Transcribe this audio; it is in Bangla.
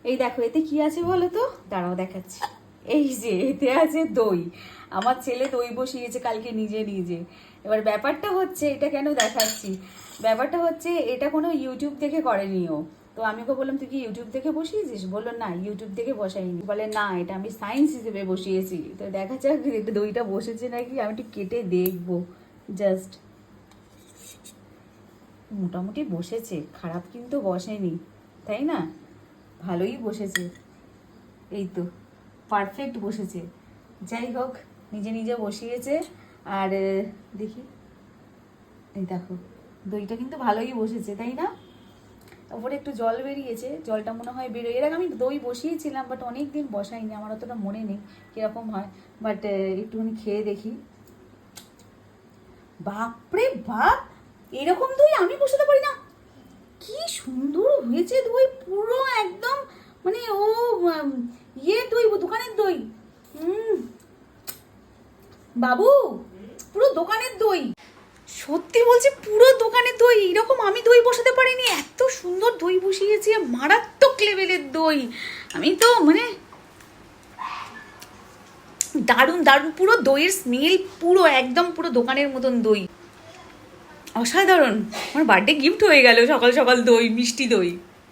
এই দেখো এতে কি আছে বলো তো, দাঁড়াও দেখাচ্ছি। এই যে এতে আছে দই। আমার ছেলে দই বসিয়েছে কালকে নিজে নিজে। এবার ব্যাপারটা হচ্ছে, এটা কেন দেখাচ্ছি, ব্যাপারটা হচ্ছে এটা কোনো ইউটিউব দেখে করেনি ও। তো আমি ওকে বললাম তুই কি ইউটিউব দেখে বসিয়েছিস? বললো না, ইউটিউব দেখে বসাইনি। বলে না, এটা আমি সায়েন্স হিসেবে বসিয়েছি। তো দেখা যাক এটা দইটা বসেছে নাকি, আমি একটু কেটে দেখবো জাস্ট। মোটামুটি বসেছে, খারাপ কিন্তু বসেনি, তাই না? ভালোই বসেছে, এই তো পারফেক্ট বসেছে। যাই হোক, নিজে নিজে বসিয়েছে। আর দেখি, এই দেখো দইটা কিন্তু ভালোই বসেছে, তাই না? ওপরে একটু জল বেরিয়েছে, জলটা মনে হয় বেরোয়। এর আগে আমি দই বসিয়েছিলাম, বাট অনেক দিন বসাইনি, আমার অতটা মনে নেই কিরকম হয়। বাট একটুখানি খেয়ে দেখি। বাপরে বাপ, এরকম দই আমি বসাতে পারি না। কি সুন্দর হয়েছে দই, পুরো একদম মানে ও দই, দোকানের দই। বাবু, পুরো দোকানের দই, সত্যি বলছি পুরো দোকানের দই। এরকম আমি দই বসাতে পারিনি, এত সুন্দর দই বসিয়েছি, মারাত্মক লেভেলের দই। আমি তো মানে দারুণ দারুণ, পুরো দইয়ের স্মেল পুরো একদম পুরো দোকানের মতন দই, অসাধারণ। আমার বার্থডে গিফট হয়ে গেল সকাল সকাল দই, মিষ্টি দই।